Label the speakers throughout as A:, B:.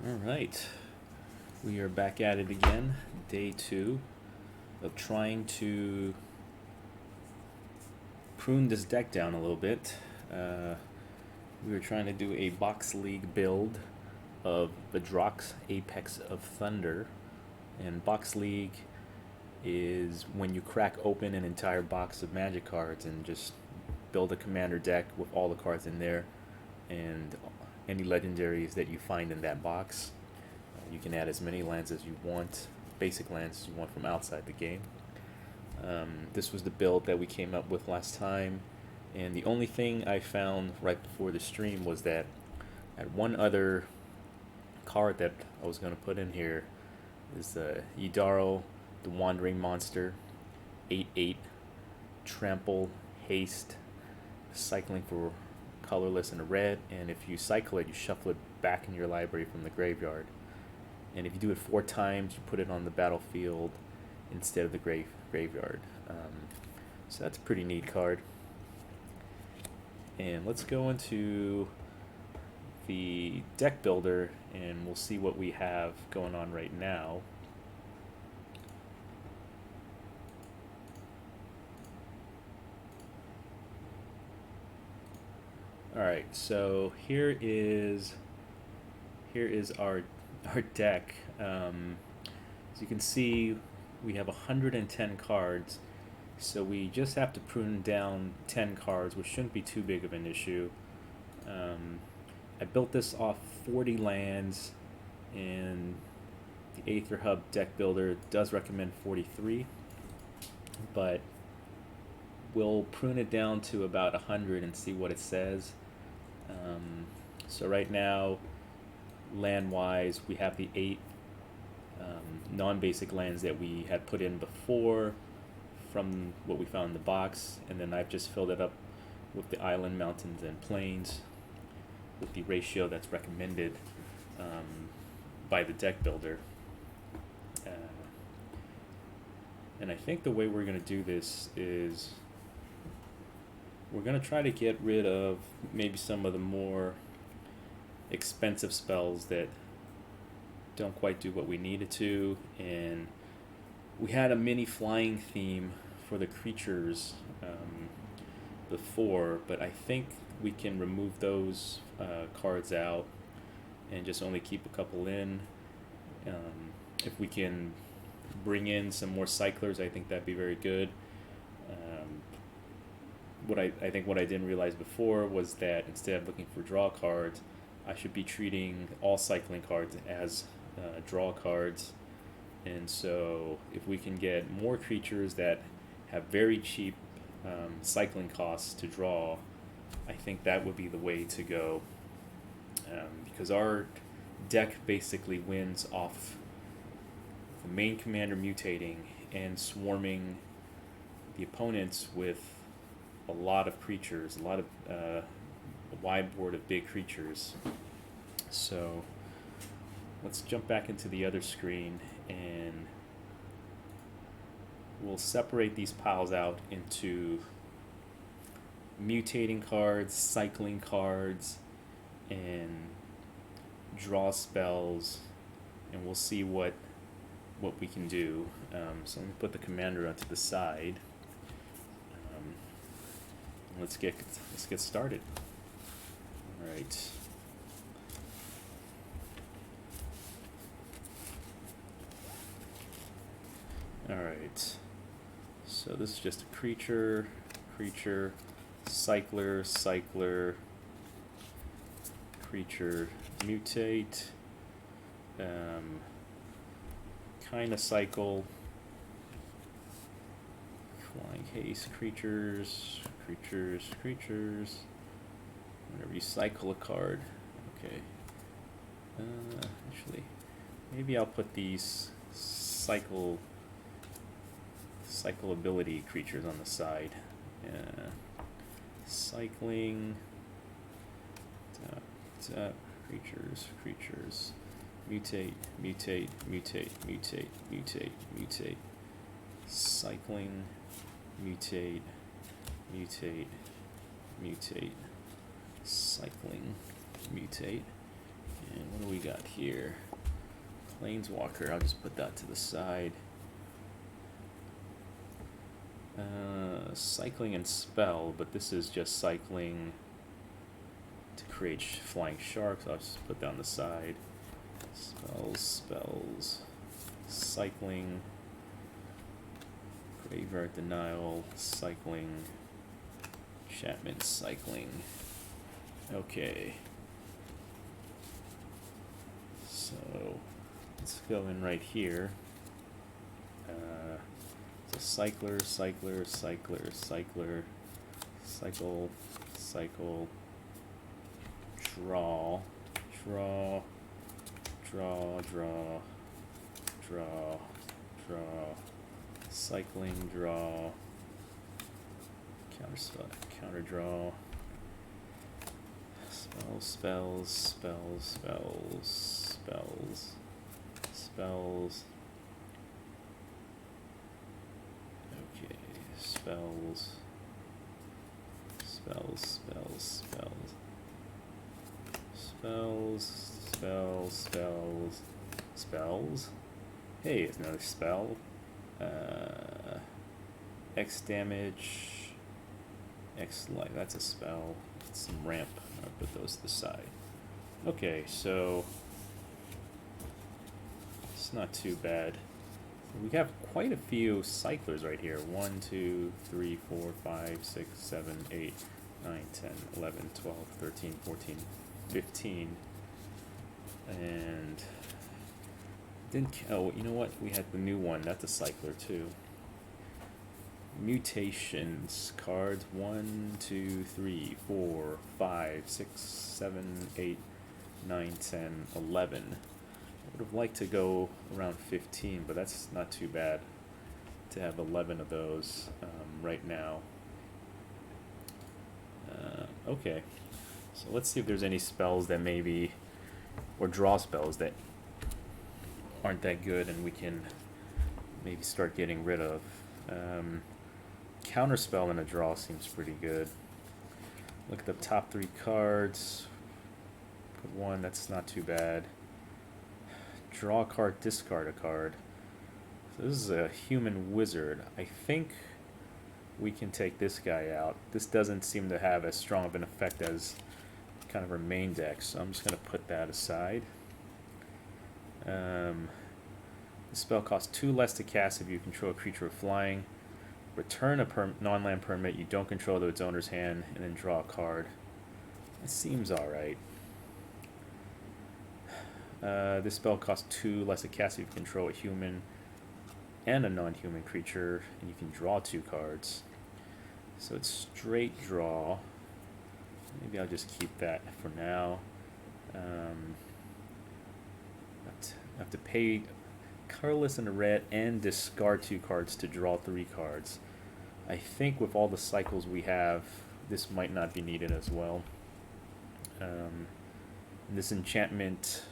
A: Alright, we are back at it again, day 2 of trying to prune this deck down a little bit. We were trying to do a box league build of Vadrox, Apex of Thunder, and box league is when you crack open an entire box of magic cards and just build a commander deck with all the cards in there and any legendaries that you find in that box. You can add as many lands as you want, basic lands as you want from outside the game. This was the build that we came up with last time, and the only thing I found right before the stream was that I had one other card that I was going to put in here is Yidaro, the Wandering Monster, 8/8, Trample, Haste, cycling for colorless and a red, and if you cycle it, you shuffle it back in your library from the graveyard. And if you do it 4 times, you put it on the battlefield instead of the graveyard. So that's a pretty neat card. And let's go into the deck builder and we'll see what we have going on right now. Alright, so here is our deck. As you can see, we have 110 cards, so we just have to prune down 10 cards, which shouldn't be too big of an issue. I built this off 40 lands, and the Aether Hub deck builder does recommend 43, but we'll prune it down to about 100 and see what it says. So right now, land-wise, we have the 8 non-basic lands that we had put in before from what we found in the box, and then I've just filled it up with the island, mountains, and plains with the ratio that's recommended by the deck builder. And I think the way we're going to do this is we're going to try to get rid of maybe some of the more expensive spells that don't quite do what we needed to, and we had a mini flying theme for the creatures before, but I think we can remove those cards out and just only keep a couple in. If we can bring in some more cyclers, I think that'd be very good. What I think what I didn't realize before was that instead of looking for draw cards, I should be treating all cycling cards as draw cards. And so if we can get more creatures that have very cheap cycling costs to draw, I think that would be the way to go, because our deck basically wins off the main commander mutating and swarming the opponents with a lot of creatures, a wide board of big creatures. So let's jump back into the other screen and we'll separate these piles out into mutating cards, cycling cards, and draw spells, and we'll see what we can do. So let me put the commander onto the side. Let's get started. All right. Alright, so this is just a creature, cycler, creature, mutate, kind of cycle, flying haste, creatures, whenever you cycle a card. Okay, actually, maybe I'll put these cyclability creatures on the side. Cycling, creatures, mutate, cycling, mutate, cycling, mutate, And what do we got here? Planeswalker, I'll just put that to the side. Cycling and spell, but this is just cycling to create flying sharks. I'll just put that on the side. Spells, cycling, graveyard denial, cycling, enchantment, cycling. Okay. So let's go in right here. So cycler, cycle, draw, cycling, draw, counter draw, spells. Okay, spells. Hey, it's another spell. X damage, X life. That's a spell. Some ramp. I'll put those to the side. Okay, so it's not too bad. We have quite a few cyclers right here. 1, 2, 3, 4, 5, 6, 7, 8, 9, 10, 11, 12, 13, 14, 15. And oh, you know what? We had the new one. That's a cycler too. Mutations cards 1, 2, 3, 4, 5, 6, 7, 8, 9, 10, 11. I would have liked to go around 15, but that's not too bad to have 11 of those right now. Okay, so let's see if there's any spells that maybe, or draw spells that aren't that good and we can maybe start getting rid of. Counterspell and a draw seems pretty good. Look at the top 3 cards. Put 1, that's not too bad. Draw a card, discard a card. So this is a human wizard. I think we can take this guy out. This doesn't seem to have as strong of an effect as kind of our main deck, so I'm just going to put that aside. The spell costs 2 less to cast if you control a creature with flying. Return a non-land permanent you don't control to its owner's hand, and then draw a card. It seems alright. This spell costs 2 less to cast if you control a human and a non-human creature, and you can draw 2 cards. So it's straight draw. Maybe I'll just keep that for now. I have to pay colorless and a red and discard 2 cards to draw 3 cards. I think with all the cycles we have, this might not be needed as well. This enchantment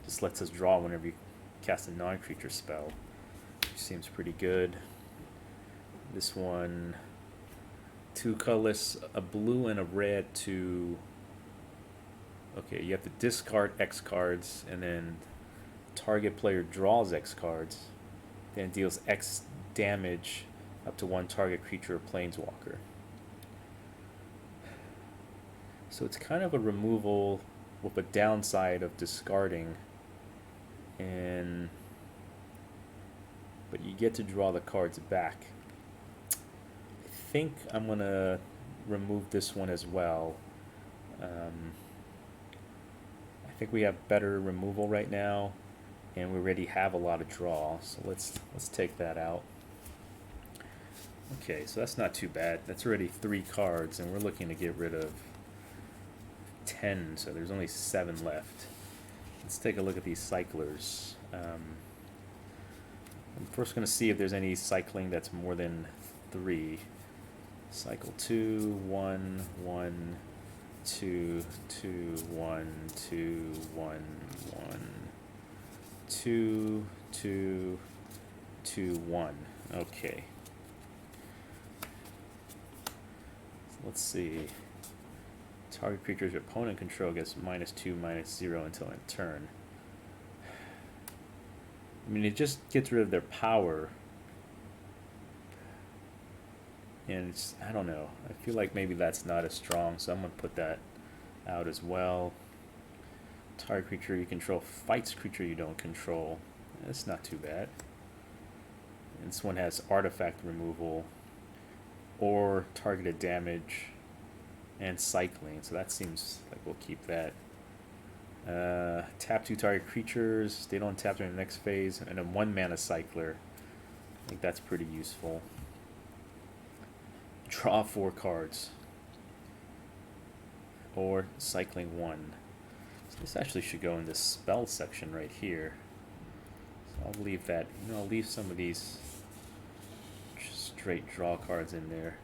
A: just lets us draw whenever you cast a non-creature spell, which seems pretty good. This one, 2 colorless, a blue and a red to... Okay, you have to discard X cards, and then target player draws X cards, then deals X damage up to 1 target creature or planeswalker. So it's kind of a removal with a downside of discarding, but you get to draw the cards back. I think I'm going to remove this one as well. I think we have better removal right now, and we already have a lot of draw, so let's take that out. Okay, so that's not too bad. That's already 3 cards, and we're looking to get rid of 10, so there's only 7 left. Let's take a look at these cyclers. I'm first going to see if there's any cycling that's more than 3. Cycle 2, 1, 1, 2, 2, 1, 2, 1, 1, 2, 2, 2, 1. Okay. Let's see. Target creature's opponent control gets -2, -0 until end turn. I mean, it just gets rid of their power. And it's, I don't know. I feel like maybe that's not as strong, so I'm going to put that out as well. Target creature you control fights creature you don't control. That's not too bad. And this one has artifact removal or targeted damage and cycling, so that seems like we'll keep that. Tap 2 target creatures, they don't tap during the next phase, and a 1 mana cycler. I think that's pretty useful. Draw 4 cards. Or cycling 1. So this actually should go in this spell section right here. So I'll leave that, I'll leave some of these straight draw cards in there.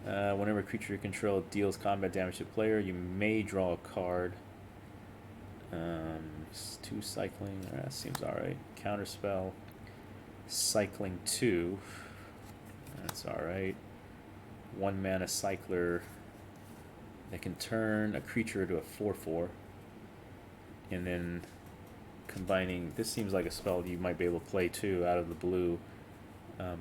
A: Whenever a creature you control deals combat damage to a player, you may draw a card. 2 cycling, that seems alright. Counterspell. Cycling 2. That's alright. 1 mana cycler that can turn a creature into a 4/4. And then combining, this seems like a spell you might be able to play too out of the blue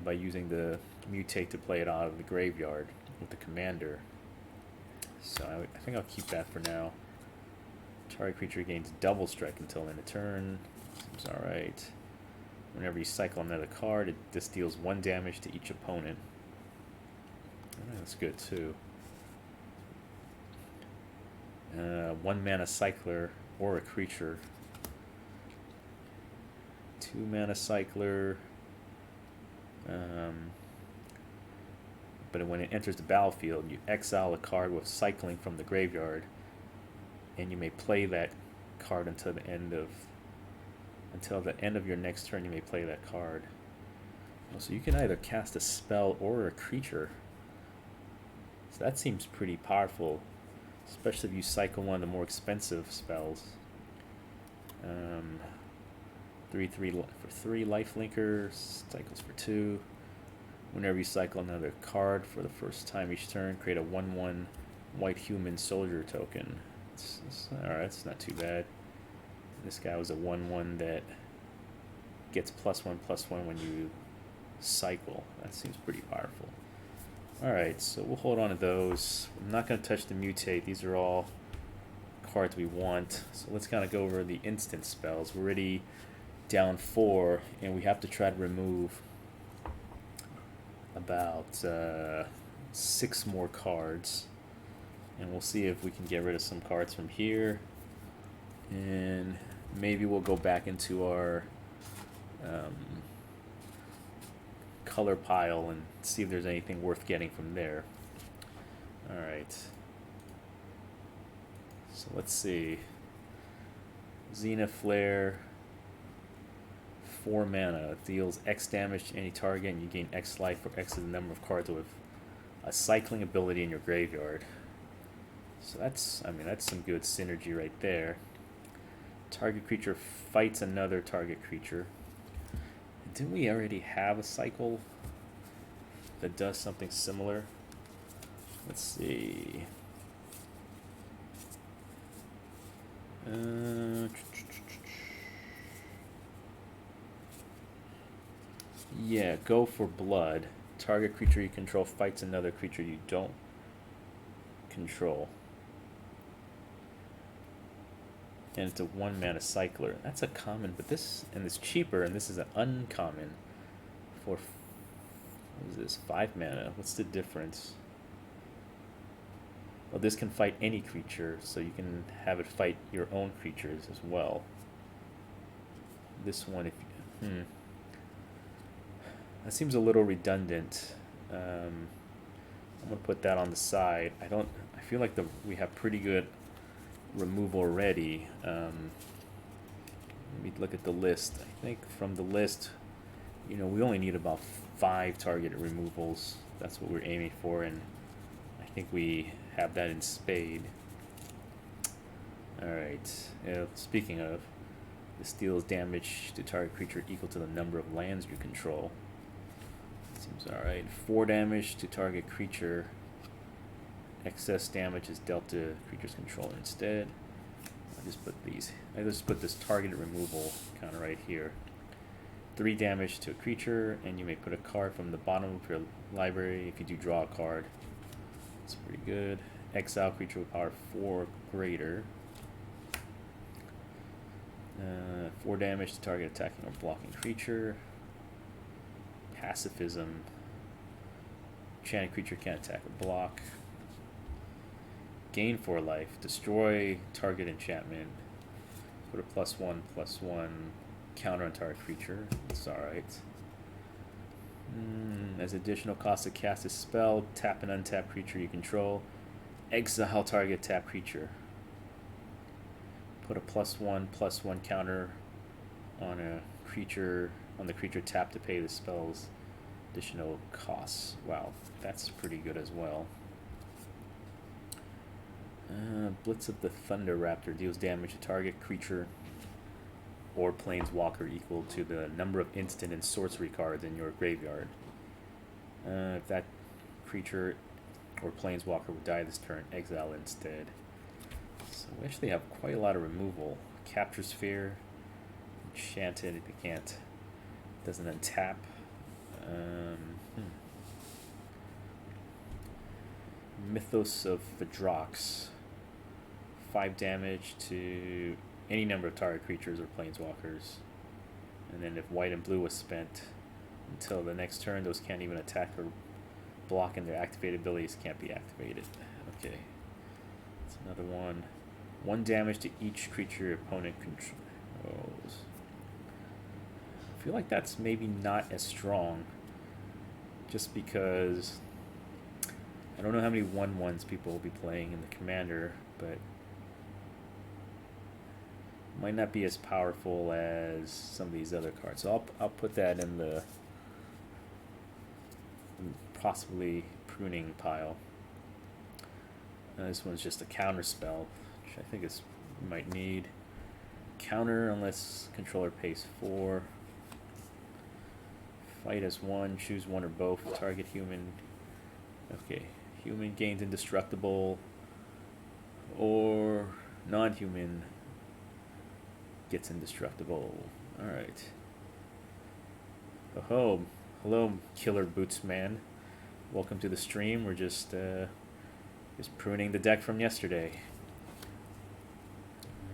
A: by using the mutate to play it out of the graveyard with the commander. So I think I'll keep that for now. Target creature gains double strike until end of turn. Seems alright. Whenever you cycle another card, this deals 1 damage to each opponent. That's good too. 1 mana cycler or a creature. 2 mana cycler. But when it enters the battlefield, you exile a card with cycling from the graveyard, and you may play that card until the end of your next turn. You may play that card. So you can either cast a spell or a creature. So that seems pretty powerful, especially if you cycle one of the more expensive spells. 3/3 for 3 lifelinker, cycles for 2. Whenever you cycle another card for the first time each turn, create a 1/1 white human soldier token. Alright, it's not too bad. This guy was a 1/1 that gets +1/+1 when you cycle. That seems pretty powerful. Alright, so we'll hold on to those. I'm not going to touch the mutate. These are all cards we want. So let's kind of go over the instant spells. We're already down 4, and we have to try to remove about 6 more cards. And we'll see if we can get rid of some cards from here. And maybe we'll go back into our color pile and see if there's anything worth getting from there. Alright. So let's see. Zenith Flare. 4 mana. Deals X damage to any target, and you gain X life for X is the number of cards with a cycling ability in your graveyard. So that's some good synergy right there. Target creature fights another target creature. Didn't we already have a cycle that does something similar? Let's see. Yeah, go for blood. Target creature you control fights another creature you don't control. And it's a 1 mana cycler. That's a common, but this, and it's cheaper, and this is an uncommon for, what is this, 5 mana? What's the difference? Well, this can fight any creature, so you can have it fight your own creatures as well. This one, if you, that seems a little redundant. I'm gonna put that on the side. I feel like we have pretty good removal already. Let me look at the list. I think from the list, we only need about 5 targeted removals. That's what we're aiming for, and I think we have that in spade. Alright, speaking of, this deals damage to target creature equal to the number of lands you control. Seems alright. 4 damage to target creature Excess damage is dealt to creature's controller instead. I just put this targeted removal counter right here. 3 damage to a creature, and you may put a card from the bottom of your library if you do draw a card. That's pretty good. Exile creature with power 4 greater. 4 damage to target attacking or blocking creature. Pacifism. Enchanted creature can't attack or block. Gain 4 life. Destroy target enchantment. Put a +1/+1 counter on target creature. That's alright. As additional cost to cast a spell, tap an untapped creature you control. Exile target tap creature. Put a +1/+1 counter on a creature, on the creature tapped to pay the spell's additional costs. Wow, that's pretty good as well. Blitz of the Thunder Raptor deals damage to target creature or planeswalker equal to the number of instant and sorcery cards in your graveyard. If that creature or planeswalker would die this turn, exile instead. So we actually have quite a lot of removal. Capture Sphere, enchanted if you can't, doesn't untap. Mythos of Vadrox. 5 damage to any number of target creatures or planeswalkers. And then if white and blue was spent until the next turn, those can't even attack or block, and their activated abilities can't be activated. Okay. That's another one. 1 damage to each creature your opponent controls. I feel like that's maybe not as strong, just because I don't know how many 1/1s people will be playing in the commander, but might not be as powerful as some of these other cards. So I'll put that in the possibly pruning pile. This one's just a counter spell, which I think is you might need. Counter unless controller pays 4. Fight as 1, choose 1 or both. Target human. Okay, human gains indestructible, or non-human gets indestructible. Alright. Oh, hello, Killer Boots Man. Welcome to the stream. We're just pruning the deck from yesterday.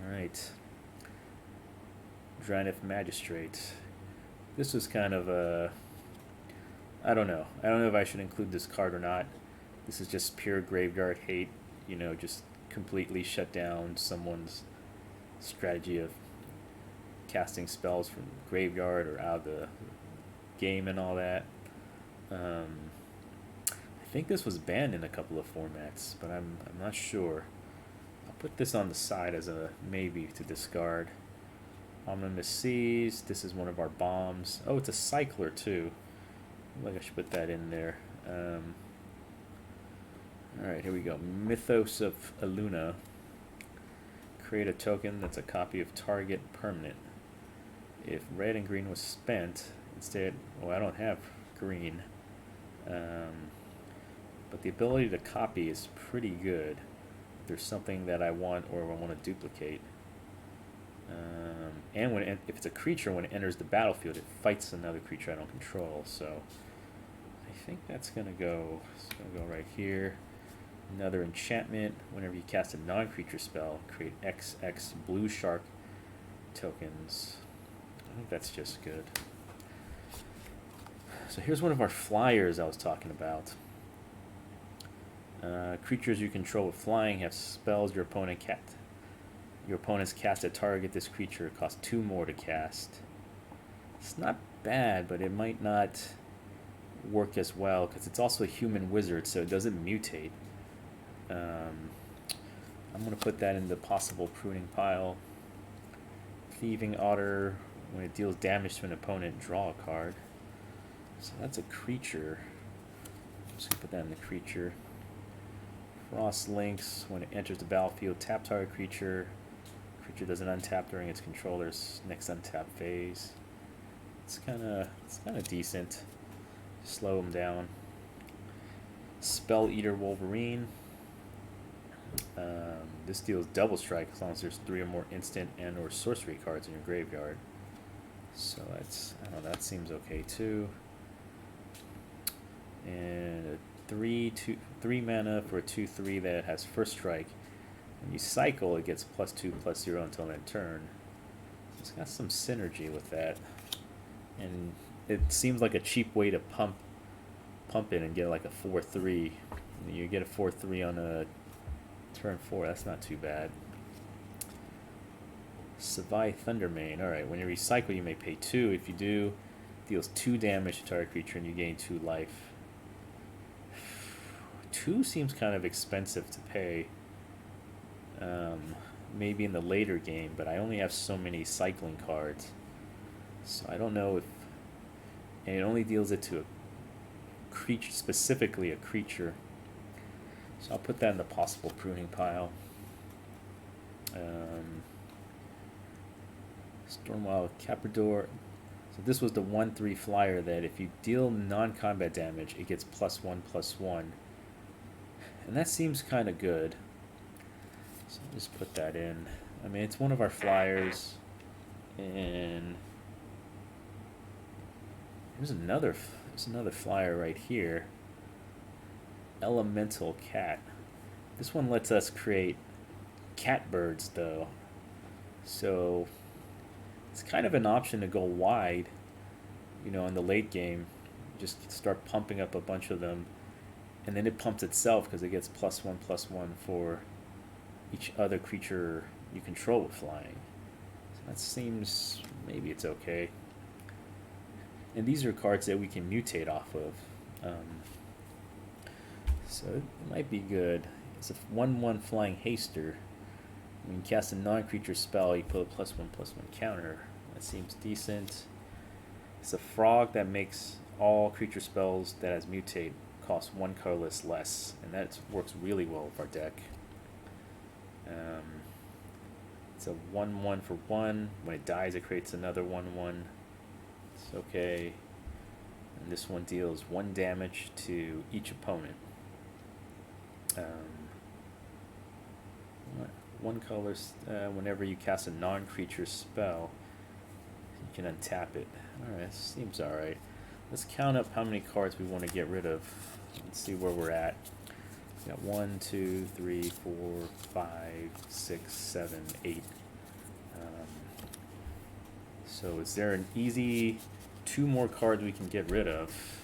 A: Alright. Dranith Magistrate. This was kind of a... I don't know if I should include this card or not. This is just pure graveyard hate. You know, just completely shut down someone's strategy of casting spells from graveyard or out of the game and all that. I think this was banned in a couple of formats, but I'm not sure. I'll put this on the side as a maybe to discard. Omnimus Seas. This is one of our bombs. Oh, it's a cycler too. Like I should put that in there. Alright, here we go. Mythos of Aluna. Create a token that's a copy of target permanent. If red and green was spent, instead, I don't have green. But the ability to copy is pretty good. If there's something that I want or I want to duplicate. And if it's a creature, when it enters the battlefield, it fights another creature I don't control. So I think that's gonna go. It's gonna go right here. Another enchantment. Whenever you cast a non-creature spell, create XX blue shark tokens. I think that's just good. So here's one of our flyers I was talking about. Creatures you control with flying have spells your opponent's cast at target this creature. It costs 2 more to cast. It's not bad, but it might not work as well because it's also a human wizard, so it doesn't mutate. I'm going to put that in the possible pruning pile. Thieving Otter. When it deals damage to an opponent, draw a card. So that's a creature. I'm just going to put that in the creature. Frost Lynx. When it enters the battlefield, tap target creature. Creature doesn't untap during its controller's next untap phase. It's kind of decent. Slow him down. Spell Eater Wolverine. This deals double strike as long as there's 3 or more instant and or sorcery cards in your graveyard. So that's, I don't know, that seems okay too. And a 3 mana for a 2/3 that has first strike. When you cycle, it gets +2/+0 until end turn. It's got some synergy with that, and it seems like a cheap way to pump it and get like a 4/3. You get a 4/3 on a turn 4. That's not too bad. Savai Thundermane. Alright, when you recycle, you may pay 2. If you do, deals 2 damage to target creature and you gain 2 life. 2 seems kind of expensive to pay. Maybe in the later game, but I only have so many cycling cards. So I don't know if... And it only deals it to a creature, specifically a creature. So I'll put that in the possible pruning pile. Stormwild Caprador. So this was the 1/3 flyer that if you deal non-combat damage, it gets +1/+1. And that seems kind of good. So I'll just put that in. I mean, it's one of our flyers. And there's another flyer right here. Elemental Cat. This one lets us create catbirds, though. So it's kind of an option to go wide, you know, in the late game. Just start pumping up a bunch of them, and then it pumps itself because it gets +1/+1 for each other creature you control with flying. So that seems, maybe it's okay. And these are cards that we can mutate off of. So it might be good. It's a 1/1 flying haster. When you cast a non-creature spell, you put a +1/+1 counter. That seems decent. It's a frog that makes all creature spells that has mutate cost 1 colorless less, and that works really well with our deck. It's a 1/1 for 1. When it dies, it creates another 1/1. It's okay. And this one deals 1 damage to each opponent. 1 color, whenever you cast a non-creature spell, you can untap it. Alright, seems alright. Let's count up how many cards we want to get rid of. Let's see where we're at. We got 1, 2, 3, 4, 5, 6, 7, 8. So is there an easy 2 more cards we can get rid of?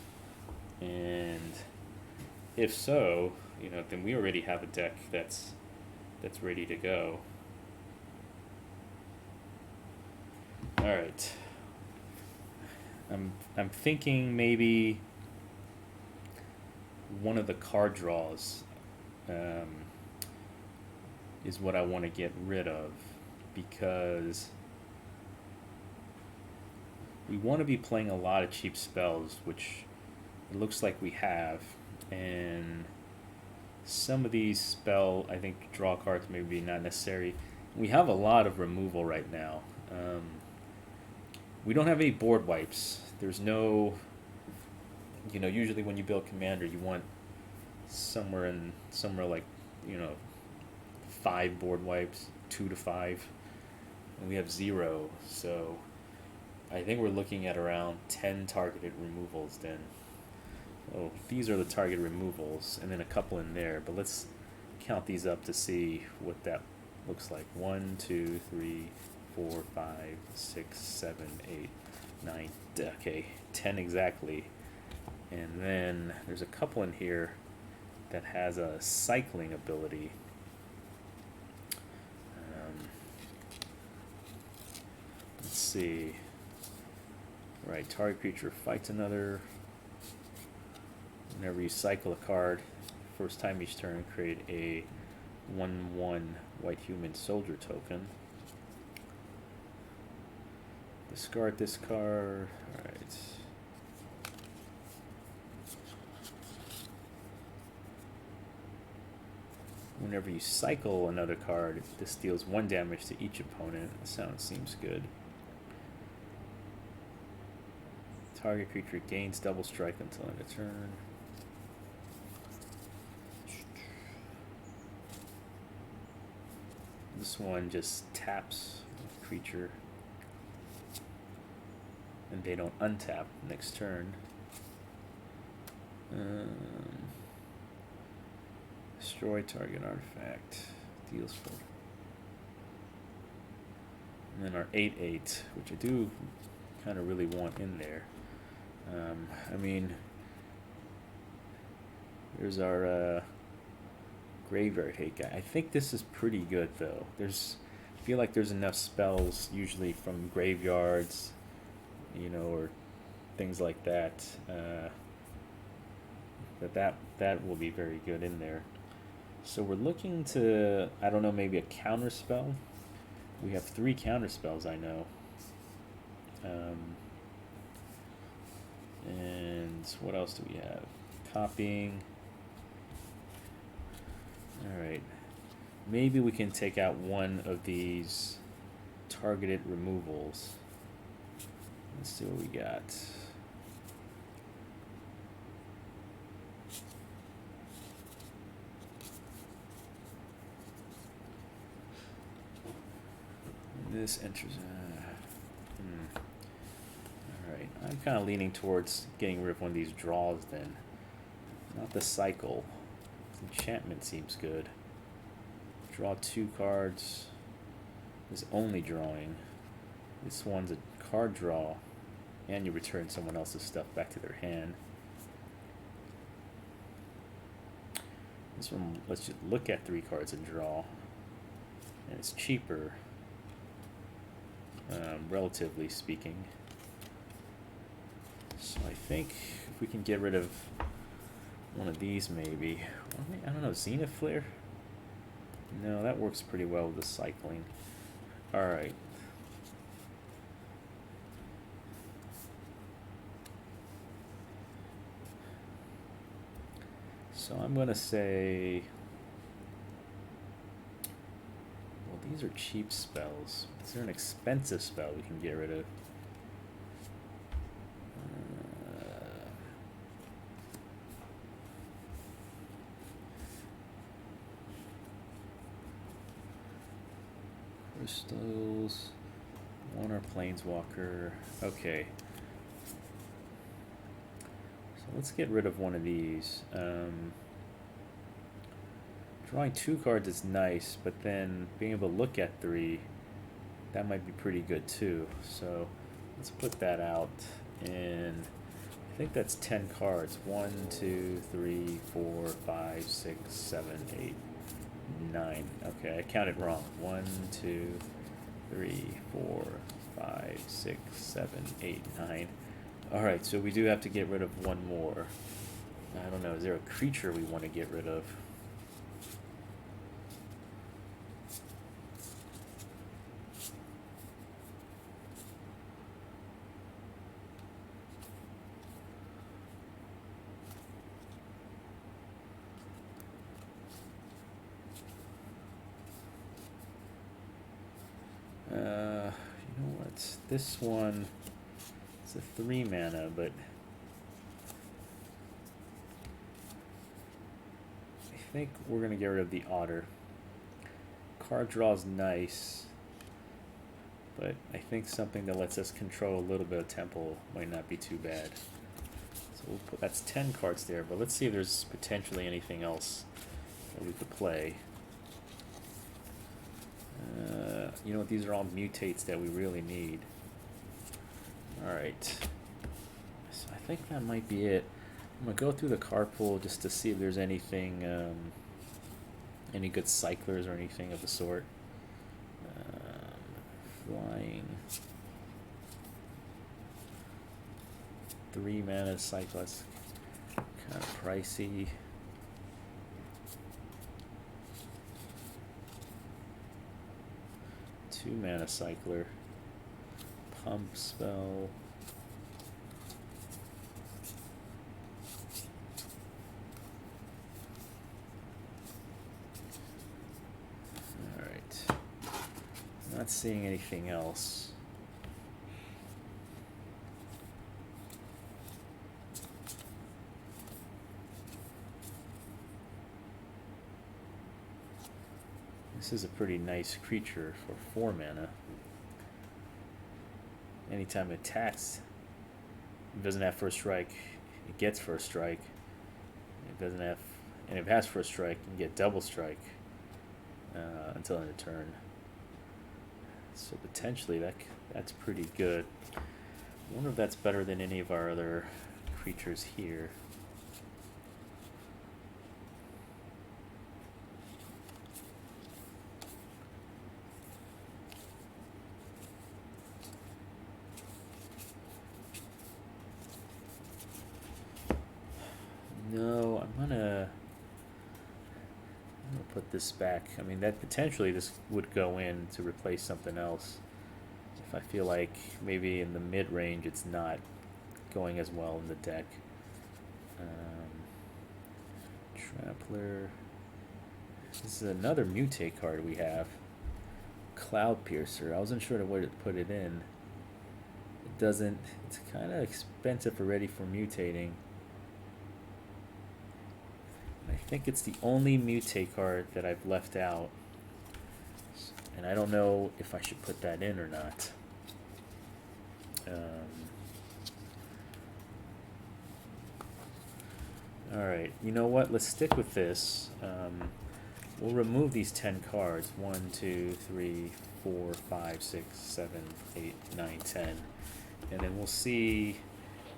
A: And if so, you know, then we already have a deck that's ready to go. All right. I'm thinking maybe one of the card draws is what I want to get rid of, because we want to be playing a lot of cheap spells, which it looks like we have, and some of these I think draw cards may be not necessary. We have a lot of removal right now. We don't have any board wipes. There's no, you know, usually when you build Commander, you want somewhere like, you know, 5 board wipes, 2 to 5, and we have 0. So I think we're looking at around 10 targeted removals then. Oh, these are the target removals, and then a couple in there. But let's count these up to see what that looks like. 1, 2, 3, 4, 5, 6, 7, 8, 9. Okay, 10 exactly. And then there's a couple in here that has a cycling ability. Let's see. Right, target creature fights another. Whenever you cycle a card, first time each turn, create a 1/1 white human soldier token. Discard this card. Alright. Whenever you cycle another card, this deals 1 damage to each opponent. That seems good. Target creature gains double strike until end of turn. This one just taps the creature, and they don't untap next turn. Destroy target artifact. Deals 4. And then our 8/8, which I do kind of really want in there. I mean, there's our graveyard hate guy. I think this is pretty good though. I feel like there's enough spells usually from graveyards, you know, or things like that. That will be very good in there. So we're looking to, I don't know, maybe a counter spell. We have 3 counter spells, I know. And what else do we have? Copying. Alright. Maybe we can take out one of these targeted removals. Let's see what we got. This enters. Alright, I'm kind of leaning towards getting rid of one of these draws then. Not the cycle. Enchantment seems good. Draw 2 cards. Is only drawing. This one's a card draw. And you return someone else's stuff back to their hand. This one lets you look at 3 cards and draw. And it's cheaper. Relatively speaking. So I think if we can get rid of one of these maybe. I don't know, Zenith Flare? No, that works pretty well with the cycling. Alright. So I'm going to say... Well, these are cheap spells. Is there an expensive spell we can get rid of? Crystals. One or Planeswalker. Okay. So let's get rid of one of these. Drawing 2 cards is nice, but then being able to look at 3, that might be pretty good too. So let's put that out, and I think that's 10 cards. 1, 2, 3, 4, 5, 6, 7, 8, 9. Okay, I counted wrong. 1, 2, 3, 4, 5, 6, 7, 8, 9. Alright, so we do have to get rid of one more. I don't know, is there a creature we want to get rid of? You know what? This one, it's a 3 mana, but I think we're gonna get rid of the Otter. Card draw's nice, but I think something that lets us control a little bit of tempo might not be too bad. So we'll put, that's 10 cards there, but let's see if there's potentially anything else that we could play. You know what, these are all mutates that we really need. Alright. So I think that might be it. I'm going to go through the card pool just to see if there's anything, any good cyclers or anything of the sort. Flying. 3 mana cyclers. Kind of pricey. Two mana cycler. Pump spell. Alright. Not seeing anything else. This is a pretty nice creature for 4 mana. Anytime it attacks, it doesn't have first strike, it gets first strike. It doesn't have, and if it has first strike, you can get double strike until end of turn. So potentially that's pretty good. I wonder if that's better than any of our other creatures here. No, I'm gonna put this back. I mean, that potentially this would go in to replace something else. If I feel like maybe in the mid-range it's not going as well in the deck. Trampler. This is another mutate card we have. Cloud Piercer. I wasn't sure where to put it in. It doesn't. It's kind of expensive already for mutating. I think it's the only mutate card that I've left out. And I don't know if I should put that in or not. Alright, you know what? Let's stick with this. We'll remove these 10 cards. 1, 2, 3, 4, 5, 6, 7, 8, 9, 10. And then we'll see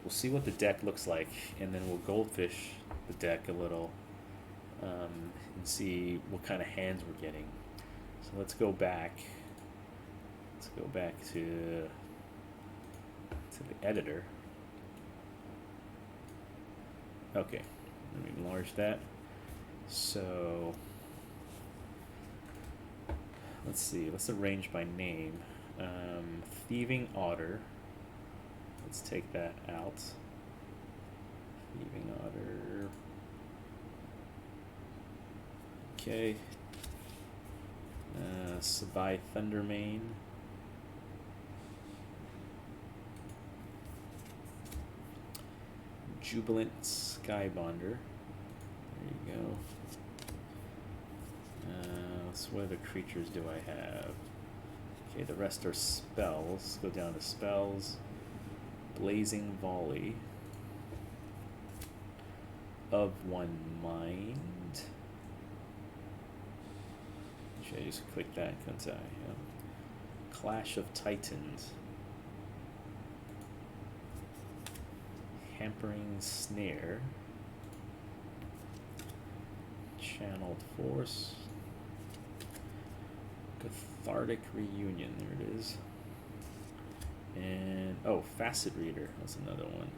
A: what the deck looks like. And then we'll goldfish the deck a little. And see what kind of hands we're getting. So let's go back. Let's go back to the editor. Okay, let me enlarge that. So let's see. Let's arrange by name. Thieving Otter. Let's take that out. Thieving Otter. Okay. Sabai Thundermane. Jubilant Skybonder. There you go. What other creatures do I have? Okay, the rest are spells. Let's go down to spells. Blazing Volley. Of One Mind. Should I just click that? Couldn't I? Yeah. Clash of Titans. Hampering Snare. Channeled Force. Cathartic Reunion. There it is. And oh, Facet Reader. That's another one.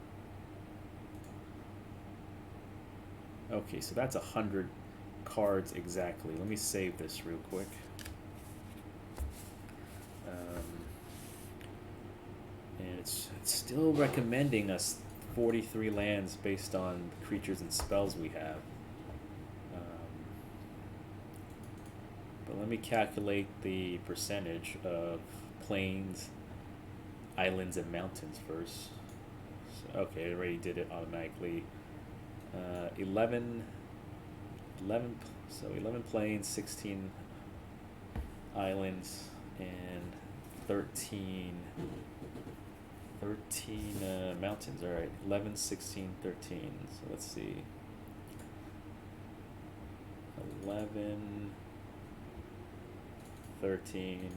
A: Okay, so that's 100 cards exactly. Let me save this real quick. And it's still recommending us 43 lands based on creatures and spells we have. But let me calculate the percentage of plains, islands, and mountains first. So, okay, I already did it automatically. 11 plains, 16 islands, and 13 mountains. All right, 11, 16, 13. So let's see. 11, 13.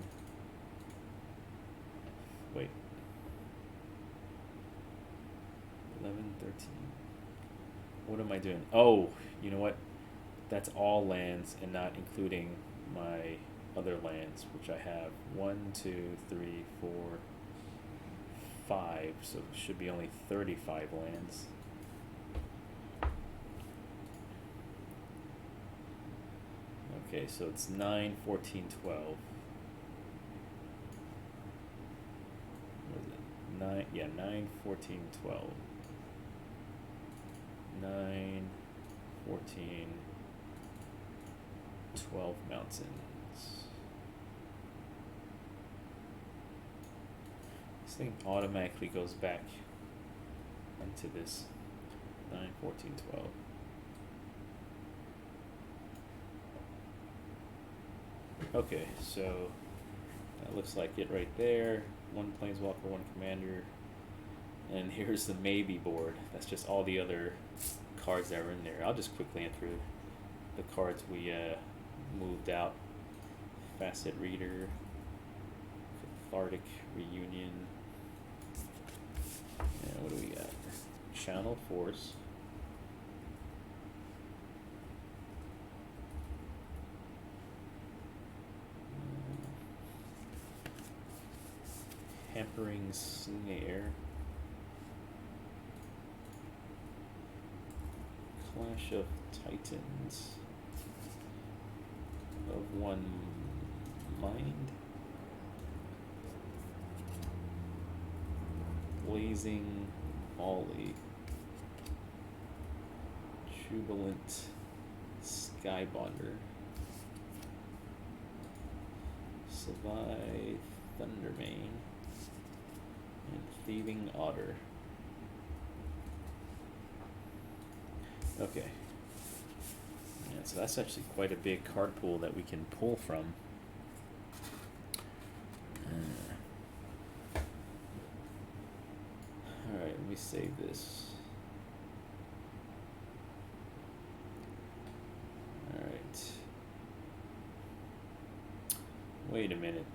A: Wait. 11, 13. What am I doing? Oh, you know what? That's all lands and not including my other lands, which I have 1, 2, 3, 4, 5. So it should be only 35 lands. Okay, so it's 9, 14, 12. What is it? 9, yeah, 9, 14, 12. 9, 14, 12 mountains. This thing automatically goes back into this 9, 14, 12. Okay, so that looks like it right there. One planeswalker, one commander. And here's the maybe board. That's just all the other cards that are in there. I'll just quickly enter the cards we moved out. Facet Reader, Cathartic Reunion. And what do we got? Channel Force. Hampering Snare. Clash of Titans. Of One Mind. Blazing Volley. Jubilant Skybonder. Savai Thundermane. And Thieving Otter. Okay. Yeah, so that's actually quite a big card pool that we can pull from. Alright, let me save this. Alright. Wait a minute.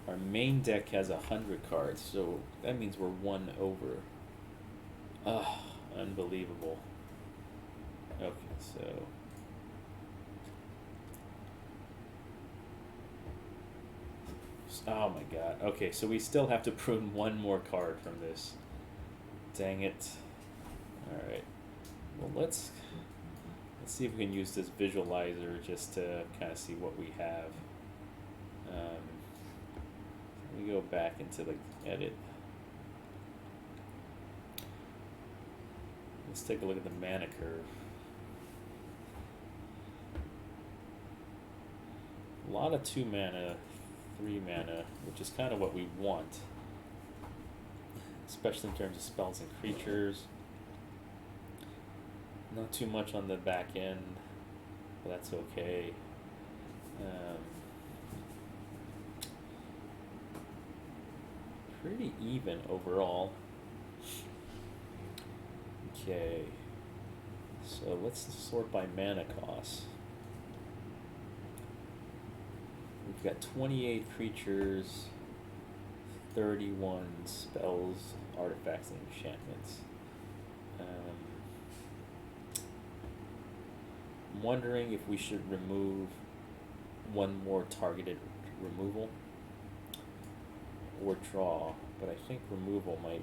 A: Our main deck has 100 cards, so that means we're one over. Ah, unbelievable. Okay, so oh my god. Okay, so we still have to prune one more card from this. Dang it. Alright. Well, let's see if we can use this visualizer just to kind of see what we have. We go back into the edit. Let's take a look at the mana curve. A lot of 2 mana, 3 mana, which is kind of what we want, especially in terms of spells and creatures. Not too much on the back end, but that's okay. Pretty even overall. Okay, so let's sort by mana cost. We've got 28 creatures, 31 spells, artifacts, and enchantments. I'm wondering if we should remove one more targeted removal or draw, but I think removal might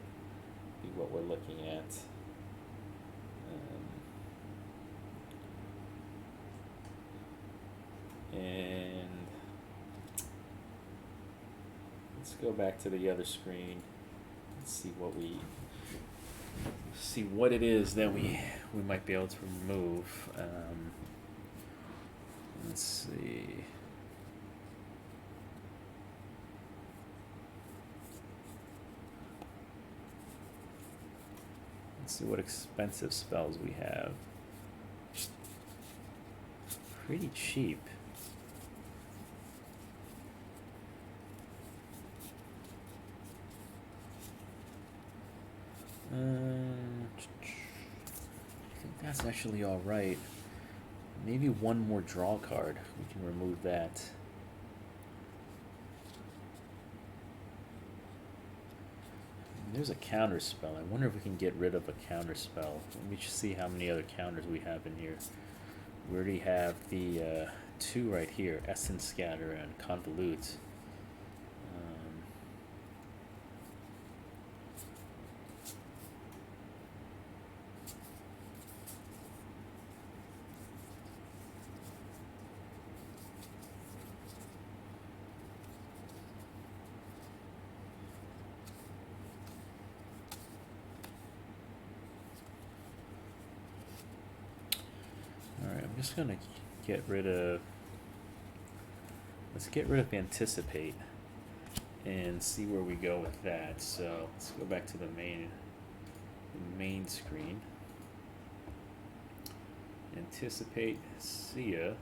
A: be what we're looking at. And let's go back to the other screen and see what it is that we might be able to remove. Let's see. Let's see what expensive spells we have. Pretty cheap. I think that's actually all right. Maybe one more draw card. We can remove that. There's a counter spell. I wonder if we can get rid of a counter spell. Let me just see how many other counters we have in here. We already have the 2 right here, Essence Scatter and Convolute. I'm just gonna let's get rid of Anticipate and see where we go with that. So let's go back to the main screen. Anticipate, see ya,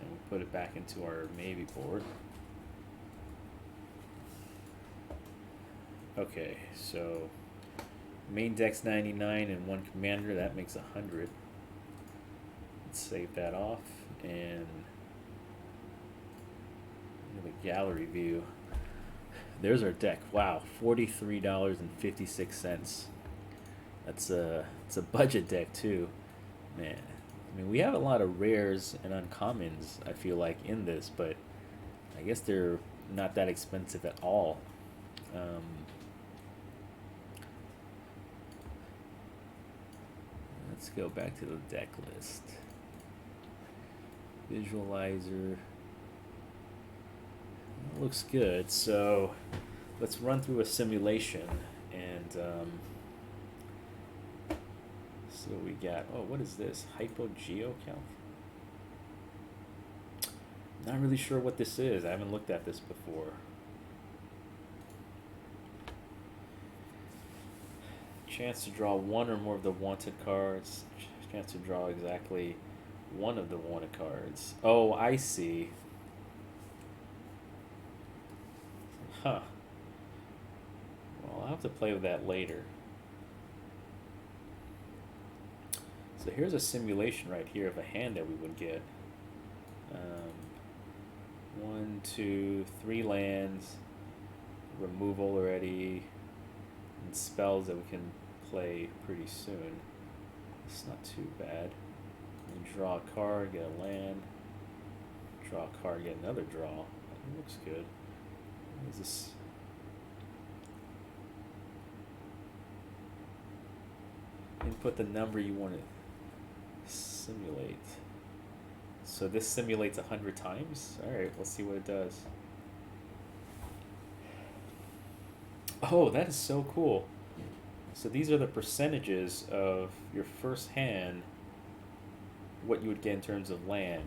A: and we'll put it back into our maybe board. Okay, so main deck's 99 and one commander, that makes 100. Let's save that off and the gallery view. There's our deck. Wow, $43.56. It's a budget deck too, man. I mean, we have a lot of rares and uncommons, I feel like, in this, but I guess they're not that expensive at all. Let's go back to the deck list. Visualizer. Looks good. So let's run through a simulation and see what we got. Oh, what is this? Hypogeo-Calc? Not really sure what this is. I haven't looked at this before. Chance to draw one or more of the wanted cards. Chance to draw exactly one of the wanted cards. Oh, I see. Huh. Well, I'll have to play with that later. So here's a simulation right here of a hand that we would get. 1, 2, 3 lands, removal already, and spells that we can play pretty soon. It's not too bad. You draw a card, get a land, draw a card, get another draw. That looks good. What is this? Input the number you want to simulate. So this simulates 100 times? Alright, let's see what it does. Oh, that is so cool. So these are the percentages of your first hand, what you would get in terms of land.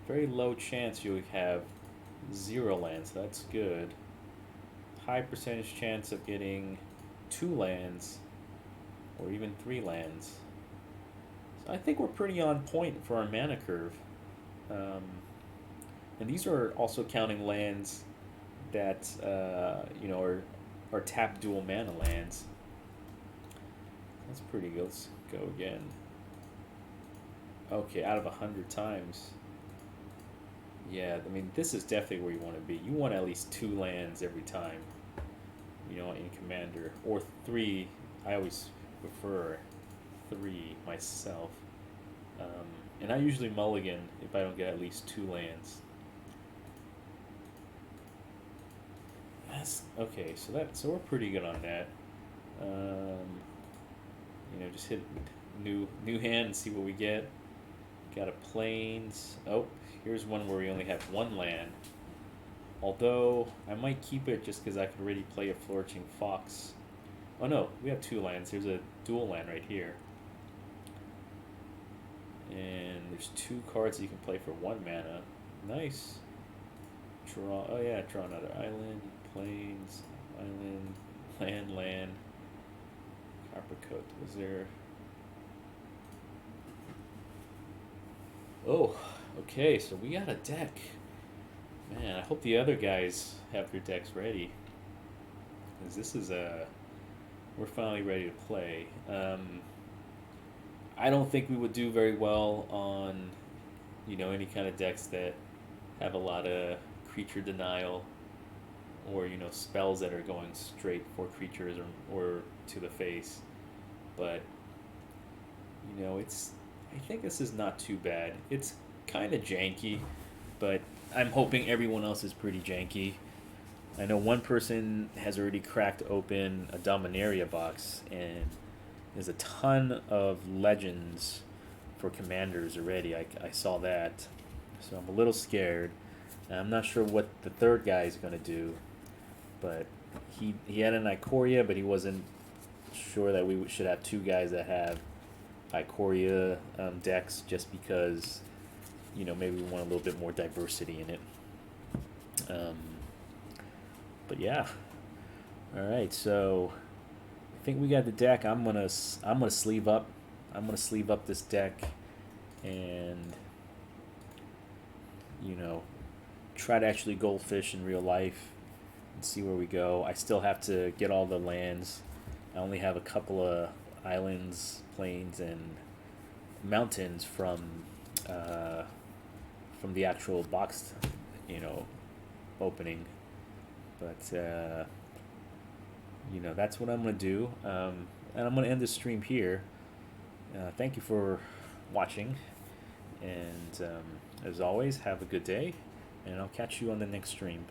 A: Very low chance you would have 0 lands, so that's good. High percentage chance of getting 2 lands or even 3 lands. So I think we're pretty on point for our mana curve. And these are also counting lands that you know are tap dual mana lands. That's pretty good. Let's go again. Okay, out of 100 times. Yeah, I mean, this is definitely where you want to be. You want at least 2 lands every time, you know, in Commander. Or 3. I always prefer 3 myself. And I usually mulligan if I don't get at least 2 lands. That's, okay, so we're pretty good on that. You know, just hit new hand and see what we get. Got a plains. Oh, here's one where we only have 1 land. Although I might keep it just because I could already play a flourishing fox. Oh no, we have 2 lands. There's a dual land right here. And there's 2 cards you can play for 1 mana. Nice. Draw. Oh yeah, draw another island. Plains. Island. Land. Coppercoat. Was there? Oh, okay. So we got a deck. Man, I hope the other guys have their decks ready. Because this is we're finally ready to play. I don't think we would do very well on, you know, any kind of decks that have a lot of creature denial, or, you know, spells that are going straight for creatures or to the face. But, you know, I think this is not too bad. It's kind of janky, but I'm hoping everyone else is pretty janky. I know one person has already cracked open a Dominaria box, and there's a ton of legends for commanders already. I saw that, so I'm a little scared. And I'm not sure what the third guy is going to do, but he had an Ikoria, but he wasn't sure that we should have 2 guys that have Ikoria decks, just because, you know, maybe we want a little bit more diversity in it. But yeah, all right. So I think we got the deck. I'm gonna sleeve up. I'm gonna sleeve up this deck and you know, try to actually goldfish in real life and see where we go. I still have to get all the lands. I only have a couple of islands, plains, and mountains uh, from the actual box, you know, opening. But that's what I'm gonna do, and I'm gonna end the stream here. Thank you for watching, and as always, have a good day, and I'll catch you on the next stream.